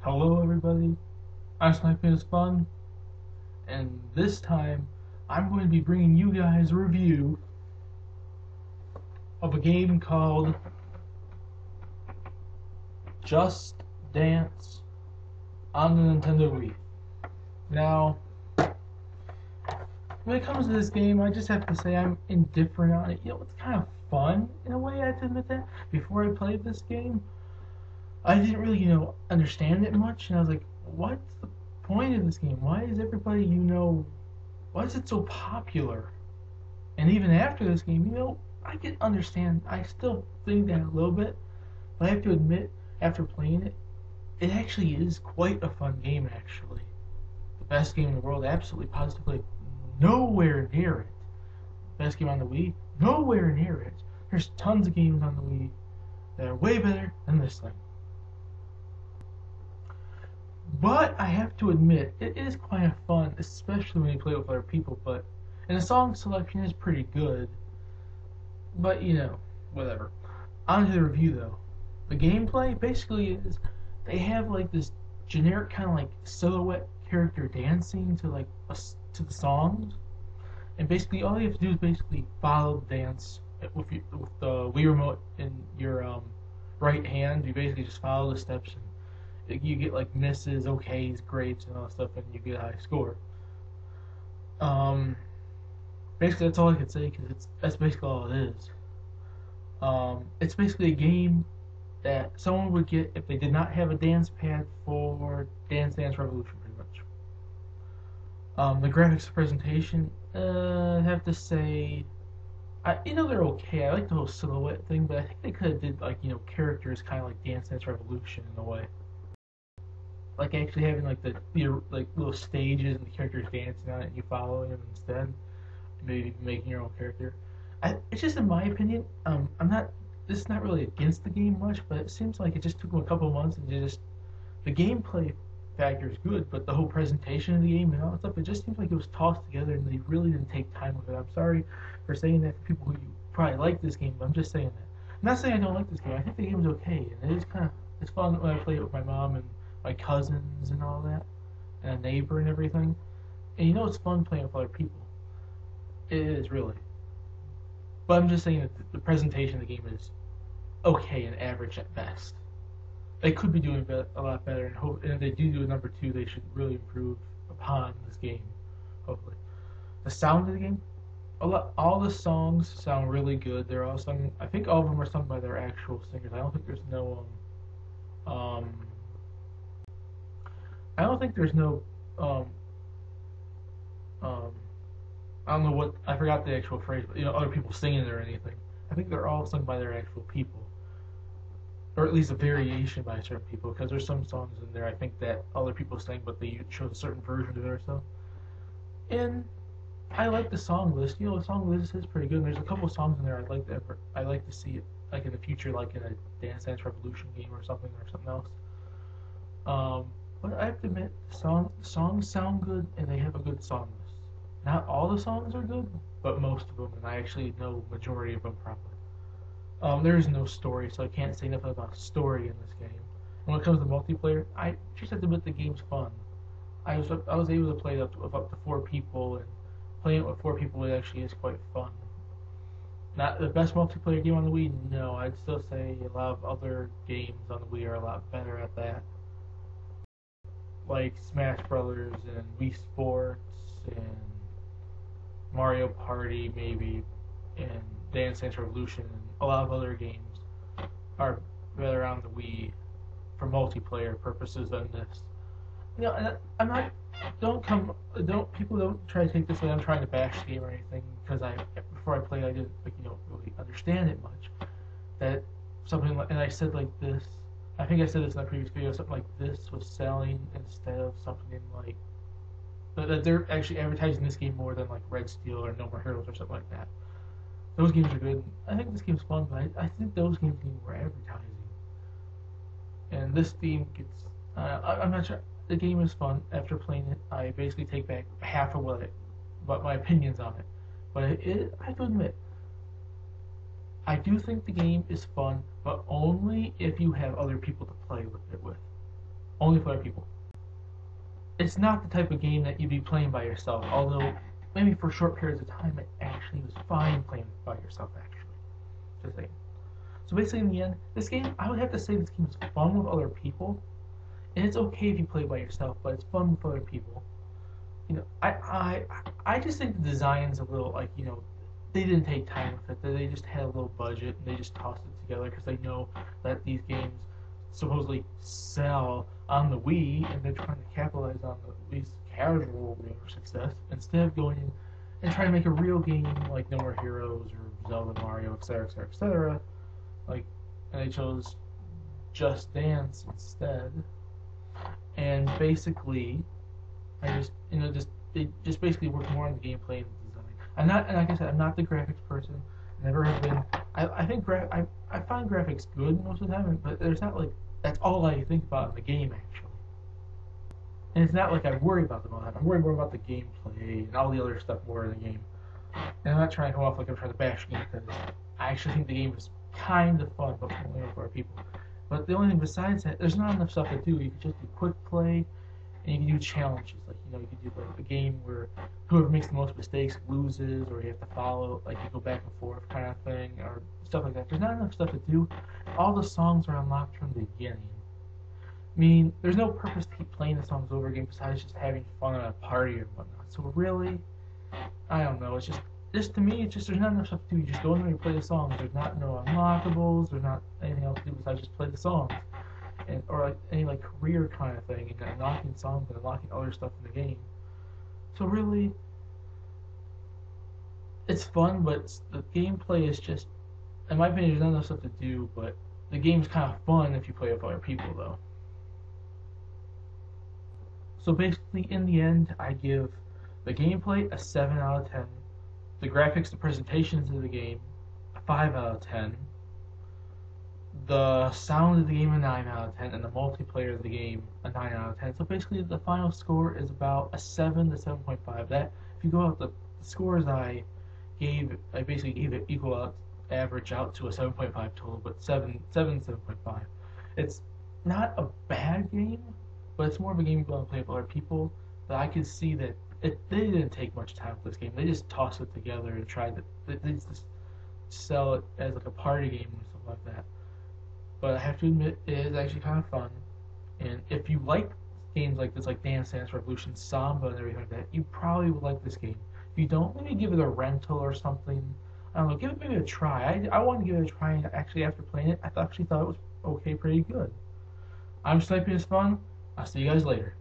Hello everybody, I'm SnipingIsFun, and this time I'm going to be bringing you guys a review of a game called Just Dance on the Nintendo Wii. Now, when it comes to this game, I just have to say I'm indifferent on it. It's kind of fun in a way, I have to admit that. Before I played this game, I didn't really, understand it much, and I was like, what's the point of this game? Why is everybody, why is it so popular? And even after this game, I can understand, I still think that a little bit, but I have to admit, after playing it, it actually is quite a fun game, actually. The best game in the world, absolutely, positively, nowhere near it. Best game on the Wii, nowhere near it. There's tons of games on the Wii that are way better than this thing. But I have to admit, it is quite fun, especially when you play with other people. And the song selection is pretty good. But whatever. On to the review though. The gameplay basically is they have like this generic kind of like silhouette character dancing to to the songs, and basically all you have to do is basically follow the dance with the Wii remote in your right hand. You basically just follow the steps, and you get like misses, okays, greats, and all that stuff, and you get a high score. Basically that's all I can say because that's basically all it is. It's basically a game that someone would get if they did not have a dance pad for Dance Dance Revolution, pretty much. The graphics presentation, I have to say, they're okay. I like the whole silhouette thing, but I think they could have did characters kind of like Dance Dance Revolution in a way, like actually having like the like little stages and the characters dancing on it, and you following them instead. Maybe making your own character. It's just in my opinion. This is not really against the game much, but it seems like it just took them a couple of months, and the gameplay factor is good, but the whole presentation of the game and all that stuff, it just seems like it was tossed together, and they really didn't take time with it. I'm sorry for saying that for people who probably like this game, but I'm just saying that. I'm not saying I don't like this game. I think the game is okay, and it's fun when I play it with my mom and my cousins and all that, and a neighbor and everything. And it's fun playing with other people. It is really. But I'm just saying that the presentation of the game is okay and average at best. They could be doing a lot better, and if they do a number 2, they should really improve upon this game, hopefully. The sound of the game, all the songs sound really good. They're all sung, I think all of them are sung by their actual singers. I don't think there's no, I don't think there's no, I don't know what, I forgot the actual phrase, but other people singing it or anything. I think they're all sung by their actual people, or at least a variation by certain people, because there's some songs in there I think that other people sing, but they chose a certain version of it or so. And I like the song list. The song list is pretty good. And there's a couple of songs in there I'd like to see it like in the future, like in a Dance Dance Revolution game or something else. But I have to admit, the songs sound good, and they have a good song list. Not all the songs are good, but most of them, and I actually know majority of them probably. There is no story, so I can't say nothing about story in this game. When it comes to multiplayer, I just have to admit the game's fun. I was able to play it with up to 4 people, and playing it with 4 people it actually is quite fun. Not the best multiplayer game on the Wii, no. I'd still say a lot of other games on the Wii are a lot better at that, like Smash Brothers and Wii Sports and Mario Party maybe, and Dance Dance Revolution, and a lot of other games are better on the Wii for multiplayer purposes than this. I'm not. People don't try to take this way I'm trying to bash the game or anything, because before I played I didn't really understand it much. That something like, and I said like this. I think I said this in a previous video. Something like this was selling instead of something like. That they're actually advertising this game more than like Red Steel or No More Heroes or something like that. Those games are good. I think this game's fun, but I think those games need more advertising. And this game gets. I'm not sure. The game is fun. After playing it, I basically take back half of but my opinions on it. But I have to admit, I do think the game is fun, but only if you have other people to play with it with. only for other people. It's not the type of game that you'd be playing by yourself, although maybe for short periods of time it actually was fine playing by yourself, actually. Just saying. So basically, in the end, this game, I would have to say this game is fun with other people, and it's okay if you play by yourself, but it's fun with other people. I just think the design's a little like they didn't take time with it. They just had a little budget and they just tossed it together because they know that these games supposedly sell on the Wii and they're trying to capitalize on the Wii's casual success instead of going and trying to make a real game like No More Heroes or Zelda, Mario, etc., etc., etc. Like, and they chose Just Dance instead. And basically, I just they just basically work more on the gameplay and the design. I'm not, and like I said, I'm not the graphics person. Never have been. I think I find graphics good most of the time, but there's not like that's all I think about in the game actually. And it's not like I worry about them all the time. I worry more about the gameplay and all the other stuff more in the game. And I'm not trying to come off like I'm trying to bash the game because I actually think the game is kind of fun, but only for people. But the only thing besides that, there's not enough stuff to do. You can just do quick play, and you can do challenges. Like you can do like a game where whoever makes the most mistakes loses, or you have to follow, like you go back and forth kind of thing, or stuff like that. There's not enough stuff to do. All the songs are unlocked from the beginning. I mean, there's no purpose to keep playing the songs over again besides just having fun at a party or whatnot. So really, I don't know. It's just to me, it's just there's not enough stuff to do. You just go in there and play the songs. There's no unlockables. There's not anything else to do besides just play the songs, and or like any like career kind of thing, and unlocking songs and unlocking other stuff in the game. So really, it's fun, but the gameplay is just, in my opinion, there's not enough stuff to do. But the game's kind of fun if you play with other people, though. So basically, in the end, I give the gameplay a 7 out of 10. The graphics, the presentations of the game, a 5 out of 10. The sound of the game, a 9 out of 10. And the multiplayer of the game, a 9 out of 10. So basically, the final score is about a 7 to 7.5. That, if you go out the scores I basically gave it equal out, average out to a 7.5 total, but 7.5. It's not a bad game, but it's more of a game you want to play with other people. But I could see that they didn't take much time with this game. They just tossed it together and tried to they just sell it as like a party game or stuff like that. But I have to admit, it is actually kind of fun. And if you like games like this, like Dance Dance Revolution, Samba, and everything like that, you probably would like this game. If you don't, maybe give it a rental or something. I don't know, give it maybe a try. I wanted to give it a try, and actually after playing it, I actually thought it was okay, pretty good. I'm SnipingIsFun. I'll see you guys later.